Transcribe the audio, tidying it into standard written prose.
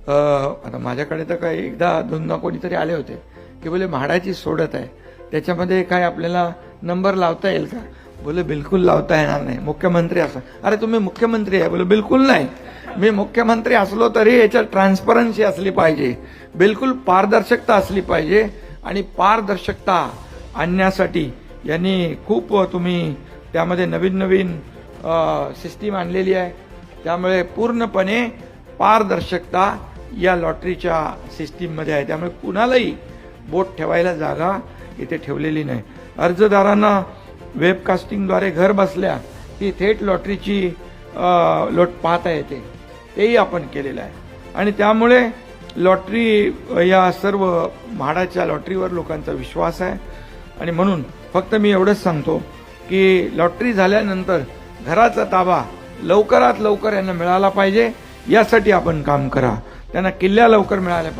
आता माझ्याकडे तर काही एकदा दोनदा कोणीतरी आले होते की बोले म्हाडाची सोडत आहे, त्याच्यामध्ये काय आपल्याला नंबर लावता येईल का? बोले बिलकुल लावता येणार नाही, मुख्यमंत्री असं. अरे तुम्ही मुख्यमंत्री आहे? बोले बिलकुल नाही, मी मुख्यमंत्री असलो तरी याच्यात ट्रान्सपरन्सी असली पाहिजे, बिलकुल पारदर्शकता असली पाहिजे. आणि पारदर्शकता आणण्यासाठी यांनी खूप तुम्ही त्यामध्ये नवीन नवीन सिस्टीम आणलेली आहे. त्यामुळे पूर्णपणे पारदर्शकता या लॉटरीच्या सिस्टीममध्ये आहे. त्यामुळे कुणालाही बोट ठेवायला जागा इथे ठेवलेली नाही. अर्जदारांना वेबकास्टिंगद्वारे घर बसल्या ती थेट लॉटरीची लोट पाहता येते, तेही आपण केलेलं आहे. आणि त्यामुळे लॉटरी या सर्व म्हाडाच्या लॉटरीवर लोकांचा विश्वास आहे. आणि म्हणून फक्त मी एवढंच सांगतो की लॉटरी झाल्यानंतर घराचा ताबा लवकरात लवकर यांना मिळाला पाहिजे, यासाठी आपण काम करा. त्यांना किल्ल्या लवकर मिळाल्या पाहिजे.